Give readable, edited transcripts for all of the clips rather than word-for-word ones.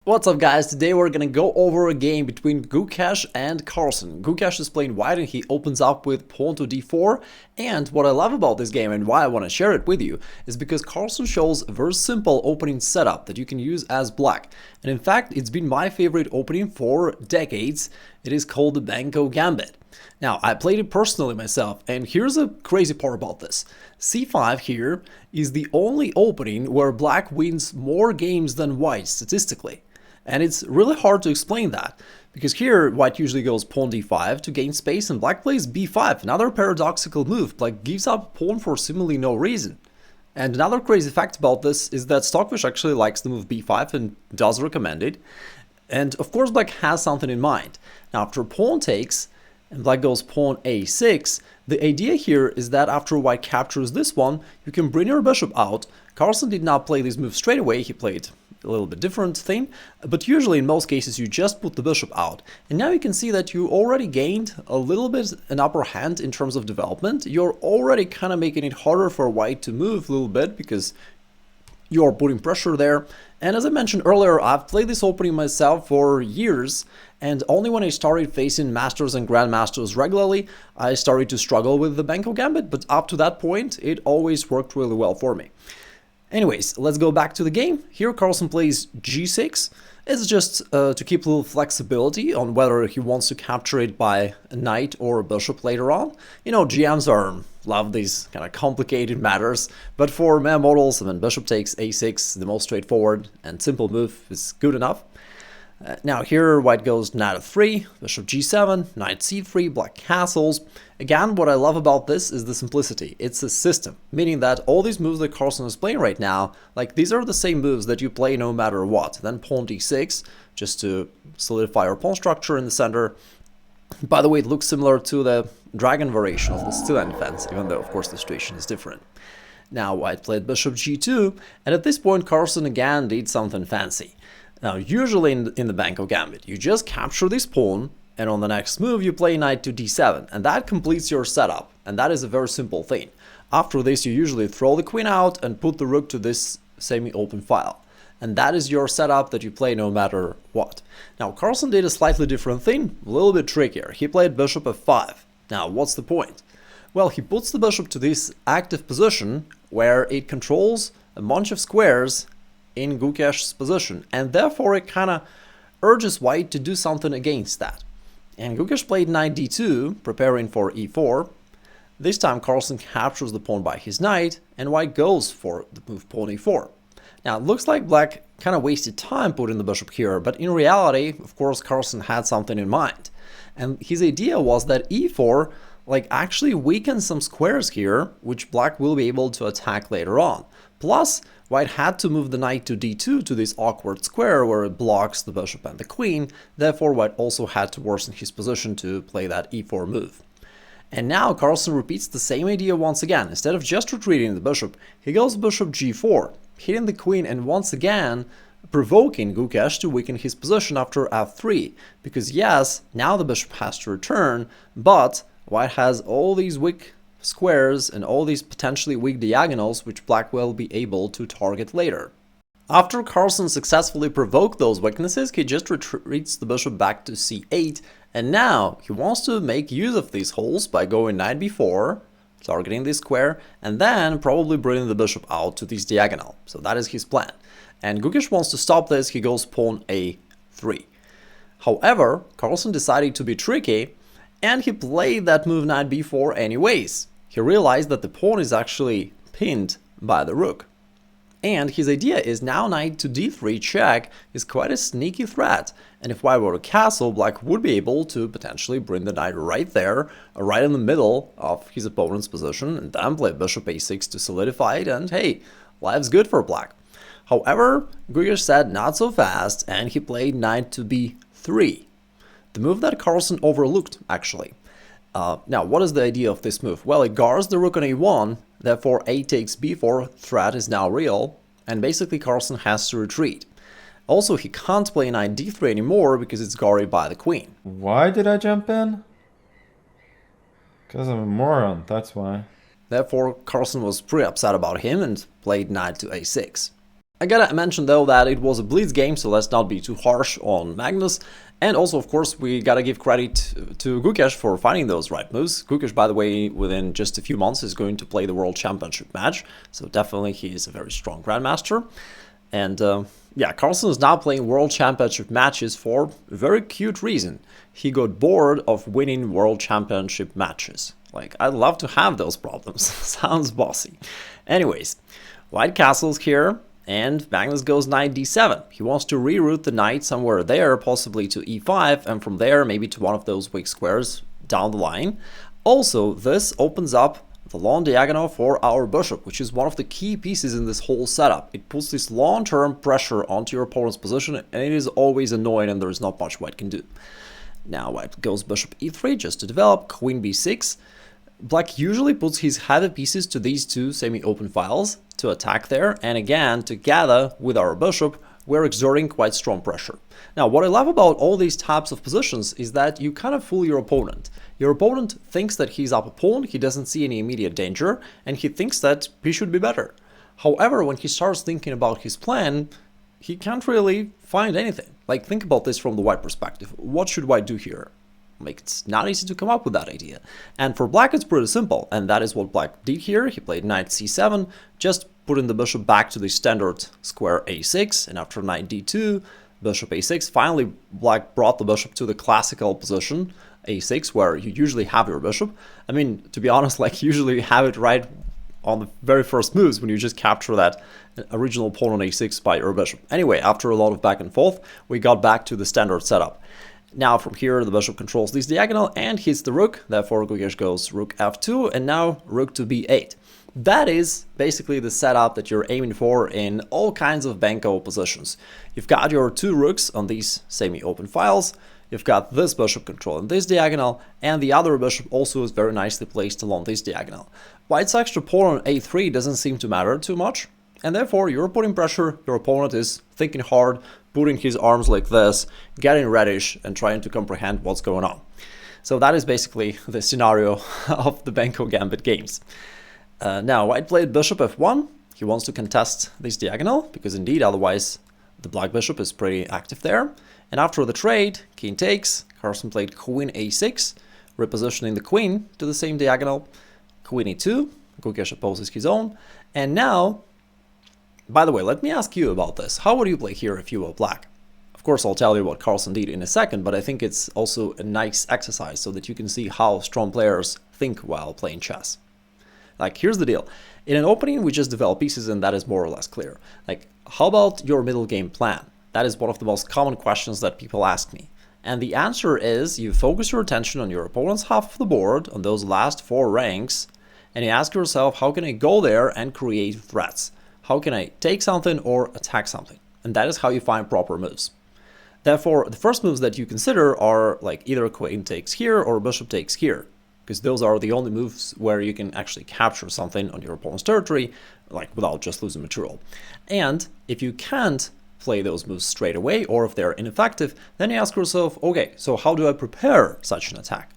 What's up guys, today we're gonna go over a game between Gukesh and Carlsen. Gukesh is playing white and he opens up with pawn to d4, and what I love about this game and why I want to share it with you is because Carlsen shows a very simple opening setup that you can use as black. And in fact, it's been my favorite opening for decades. It is called the Benko Gambit. Now, I played it personally myself, and here's a crazy part about this. c5 here is the only opening where black wins more games than white statistically. And it's really hard to explain that, because here white usually goes pawn d5 to gain space and black plays b5, another paradoxical move. Black gives up pawn for seemingly no reason. And another crazy fact about this is that Stockfish actually likes the move b5 and does recommend it. And of course black has something in mind. Now after pawn takes and black goes pawn a6, the idea here is that after white captures this one, you can bring your bishop out. Carlsen did not play this move straight away, he played a little bit different thing, but usually in most cases you just put the bishop out. And now you can see that you already gained a little bit an upper hand in terms of development. You're already kind of making it harder for white to move a little bit because you're putting pressure there. And as I mentioned earlier, I've played this opening myself for years, and only when I started facing masters and grandmasters regularly, I started to struggle with the Benko Gambit, but up to that point, it always worked really well for me. Anyways, let's go back to the game. Here Carlsen plays g6. It's just to keep a little flexibility on whether he wants to capture it by a knight or a bishop later on. You know, GMs love these kind of complicated matters, but for meta models, when bishop takes a6, the most straightforward and simple move is good enough. Now here white goes knight f3, bishop g7, knight c3, black castles. Again, what I love about this is the simplicity. It's a system, meaning that all these moves that Carlsen is playing right now, like these are the same moves that you play no matter what. Then pawn d6, just to solidify your pawn structure in the center. By the way, it looks similar to the dragon variation of the still defense, even though of course the situation is different. Now white played bishop g2, and at this point Carlsen again did something fancy. Now, usually in the Benko Gambit, you just capture this pawn, and on the next move you play knight to d7, and that completes your setup, and that is a very simple thing. After this, you usually throw the queen out and put the rook to this semi-open file, and that is your setup that you play no matter what. Now, Carlsen did a slightly different thing, a little bit trickier. He played bishop f5. Now, what's the point? Well, he puts the bishop to this active position where it controls a bunch of squares in Gukesh's position, and therefore it kind of urges white to do something against that. And Gukesh played knight d2, preparing for e4. This time Carlsen captures the pawn by his knight, and white goes for the move pawn e4. Now it looks like black kind of wasted time putting the bishop here, but in reality, of course, Carlsen had something in mind. And his idea was that e4 actually weakens some squares here, which black will be able to attack later on. Plus, white had to move the knight to d2 to this awkward square where it blocks the bishop and the queen, therefore white also had to worsen his position to play that e4 move. And now Carlsen repeats the same idea once again. Instead of just retreating the bishop, he goes bishop g4, hitting the queen and once again provoking Gukesh to weaken his position after f3, because yes, now the bishop has to return, but white has all these weak squares and all these potentially weak diagonals which black will be able to target later. After Carlsen successfully provoked those weaknesses, he just retreats the bishop back to c8, and now he wants to make use of these holes by going knight b4, targeting this square, and then probably bringing the bishop out to this diagonal. So that is his plan. And Gukesh wants to stop this, he goes pawn a3. However, Carlsen decided to be tricky, and he played that move knight b4 anyways. He realized that the pawn is actually pinned by the rook. And his idea is now knight to d3 check is quite a sneaky threat, and if white were to castle, black would be able to potentially bring the knight right there, right in the middle of his opponent's position, and then play bishop a6 to solidify it, and hey, life's good for black. However, Gukesh said not so fast, and he played knight to b3. The move that Carlsen overlooked, actually. Now, what is the idea of this move? Well, it guards the rook on a1, therefore a takes b4 threat is now real, and basically Carlsen has to retreat. Also, he can't play knight d3 anymore because it's guarded by the queen. Why did I jump in? Because I'm a moron, that's why. Therefore, Carlsen was pretty upset about him and played knight to a6. I gotta mention though that it was a blitz game, so let's not be too harsh on Magnus. And also, of course, we gotta give credit to Gukesh for finding those right moves. Gukesh, by the way, within just a few months is going to play the World Championship match, so definitely he is a very strong Grandmaster. And yeah, Carlsen is now playing World Championship matches for a very cute reason. He got bored of winning World Championship matches. Like, I'd love to have those problems. Sounds bossy. Anyways, white castle's here. And Magnus goes knight d7. He wants to reroute the knight somewhere there, possibly to e5, and from there maybe to one of those weak squares down the line. Also, this opens up the long diagonal for our bishop, which is one of the key pieces in this whole setup. It puts this long-term pressure onto your opponent's position, and it is always annoying, and there's not much white can do. Now white goes bishop e3 just to develop, queen b6. Black usually puts his heavy pieces to these two semi-open files to attack there, and again, together with our bishop, we're exerting quite strong pressure. Now, what I love about all these types of positions is that you kind of fool your opponent. Your opponent thinks that he's up a pawn, he doesn't see any immediate danger, and he thinks that he should be better. However, when he starts thinking about his plan, he can't really find anything. Like, think about this from the white perspective. What should white do here? Like, it's not easy to come up with that idea. And for black, it's pretty simple, and that is what black did here. He played knight c7, just putting the bishop back to the standard square a6, and after knight d2, bishop a6, finally black brought the bishop to the classical position, a6, where you usually have your bishop. I mean, to be honest, like, usually you have it right on the very first moves when you just capture that original pawn on a6 by your bishop. Anyway, after a lot of back and forth, we got back to the standard setup. Now from here, the bishop controls this diagonal and hits the rook, therefore Gukesh goes rook f2, and now rook to b8. That is basically the setup that you're aiming for in all kinds of Benko positions. You've got your two rooks on these semi-open files, you've got this bishop controlling this diagonal, and the other bishop also is very nicely placed along this diagonal. White's extra pawn on a3 doesn't seem to matter too much, and therefore you're putting pressure, your opponent is thinking hard, putting his arms like this, getting reddish, and trying to comprehend what's going on. So that is basically the scenario of the Benko Gambit games. Now, white played bishop f1. He wants to contest this diagonal, because indeed, otherwise, the black bishop is pretty active there. And after the trade, king takes, Carlsen played queen a6, repositioning the queen to the same diagonal, queen e2, Gukesh opposes his own, and now, by the way, let me ask you about this. How would you play here if you were black? Of course, I'll tell you what Carlsen did in a second, but I think it's also a nice exercise so that you can see how strong players think while playing chess. Like, here's the deal. In an opening, we just develop pieces and that is more or less clear. Like, how about your middle game plan? That is one of the most common questions that people ask me. And the answer is you focus your attention on your opponent's half of the board, on those last 4 ranks, and you ask yourself, how can I go there and create threats? How can I take something or attack something? And that is how you find proper moves. Therefore, the first moves that you consider are like either queen takes here or bishop takes here, because those are the only moves where you can actually capture something on your opponent's territory, like without just losing material. And if you can't play those moves straight away, or if they're ineffective, then you ask yourself, okay, so how do I prepare such an attack?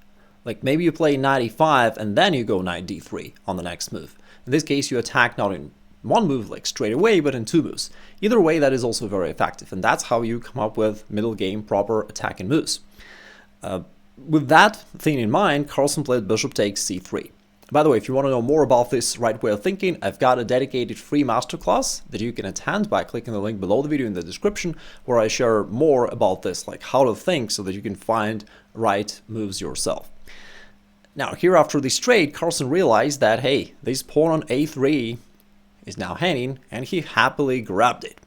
Like maybe you play knight e5 and then you go knight d3 on the next move. In this case, you attack not in one move like straight away, but in 2 moves. Either way, that is also very effective, and that's how you come up with middle game proper attacking moves. With that thing in mind, Carlsen played bishop takes c3. By the way, if you want to know more about this right way of thinking, I've got a dedicated free masterclass that you can attend by clicking the link below the video in the description, where I share more about this, like how to think so that you can find right moves yourself. Now, here after this trade, Carlsen realized that, hey, this pawn on a3 is now hanging, and he happily grabbed it.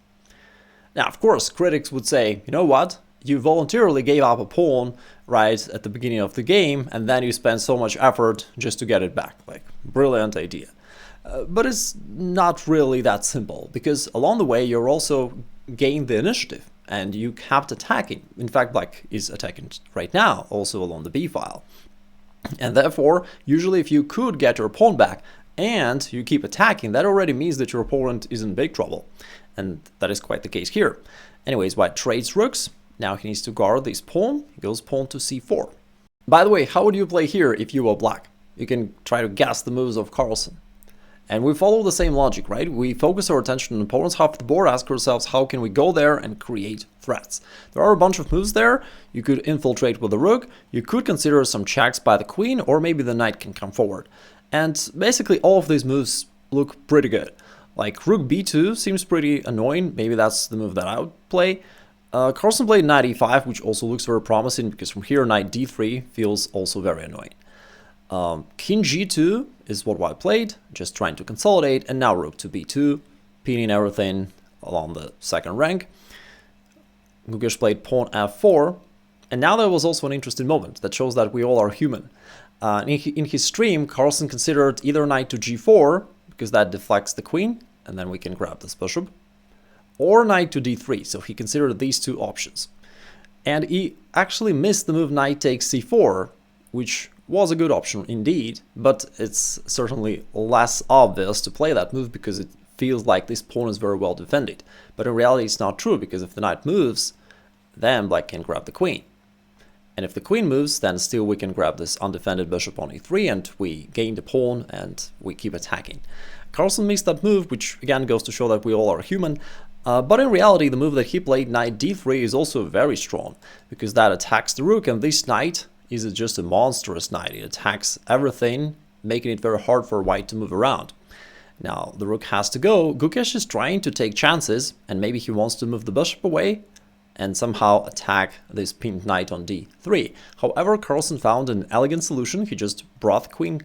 Now, of course, critics would say, you know what? You voluntarily gave up a pawn right at the beginning of the game, and then you spent so much effort just to get it back. Like, brilliant idea. But it's not really that simple, because along the way, you're also gained the initiative, and you kept attacking. In fact, black is attacking right now, also along the b file. And therefore, usually if you could get your pawn back, and you keep attacking, that already means that your opponent is in big trouble. And that is quite the case here. Anyways, white trades rooks. Now he needs to guard this pawn. He goes pawn to c4. By the way, how would you play here if you were black? You can try to guess the moves of Carlsen. And we follow the same logic, right? We focus our attention on opponent's half of the board, ask ourselves how can we go there and create threats. There are a bunch of moves there. You could infiltrate with the rook, you could consider some checks by the queen, or maybe the knight can come forward. And basically all of these moves look pretty good. Like rook b2 seems pretty annoying, maybe that's the move that I would play. Carlsen played knight e5, which also looks very promising, because from here knight d3 feels also very annoying. King g2 is what I played, just trying to consolidate, and now rook to b2, pinning everything along the second rank. Gukesh played pawn f4, and now there was also an interesting moment that shows that we all are human. In his stream, Carlsen considered either knight to g4, because that deflects the queen, and then we can grab this bishop, or knight to d3, so he considered these two options. And he actually missed the move knight takes c4, which was a good option indeed, but it's certainly less obvious to play that move because it feels like this pawn is very well defended. But in reality it's not true, because if the knight moves, then black can grab the queen. And if the queen moves, then still we can grab this undefended bishop on e3 and we gain the pawn and we keep attacking. Carlsen missed that move, which again goes to show that we all are human. But in reality, the move that he played, knight d3, is also very strong, because that attacks the rook, and this knight is just a monstrous knight. It attacks everything, making it very hard for white to move around. Now, the rook has to go. Gukesh is trying to take chances, and maybe he wants to move the bishop away and somehow attack this pinned knight on d3. However, Carlsen found an elegant solution. He just brought the queen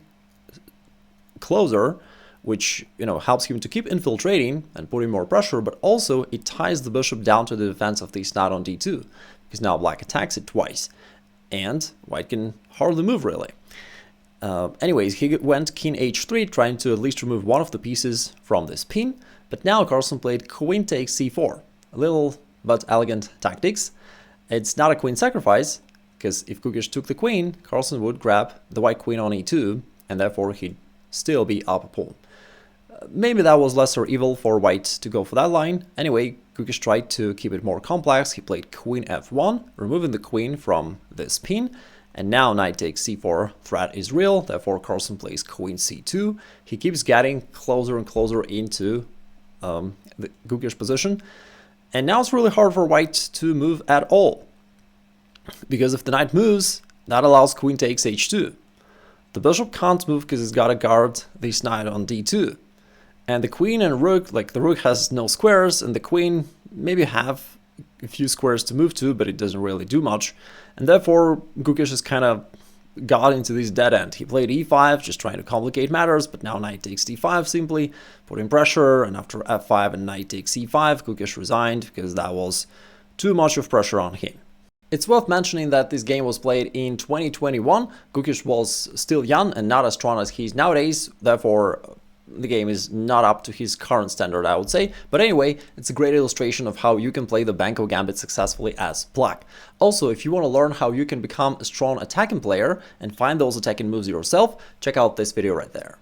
closer, which, helps him to keep infiltrating and putting more pressure, but also it ties the bishop down to the defense of this knight on d2, because now black attacks it twice. And white can hardly move, really. Anyways, he went king h3, trying to at least remove one of the pieces from this pin. But now Carlsen played queen takes c4. A little but elegant tactics. It's not a queen sacrifice, because if Gukesh took the queen, Carlsen would grab the white queen on e2, and therefore he'd still be up a pawn. Maybe that was lesser evil for white to go for that line. Anyway, Gukesh tried to keep it more complex. He played queen f1, removing the queen from this pin, and now knight takes c4 threat is real, therefore Carlsen plays queen c2. He keeps getting closer and closer into the Gukesh position, and now it's really hard for white to move at all, because if the knight moves, that allows queen takes h2. The bishop can't move because it's got to guard this knight on d2. And the queen and rook, like the rook has no squares, and the queen maybe have a few squares to move to, but it doesn't really do much. And therefore, Gukesh has kind of got into this dead end. He played e5, just trying to complicate matters, but now knight takes d5 simply, putting pressure, and after f5 and knight takes c5, Gukesh resigned because that was too much of pressure on him. It's worth mentioning that this game was played in 2021. Gukesh was still young and not as strong as he is nowadays, therefore the game is not up to his current standard, I would say. But anyway, it's a great illustration of how you can play the Benko Gambit successfully as black. Also, if you want to learn how you can become a strong attacking player and find those attacking moves yourself, check out this video right there.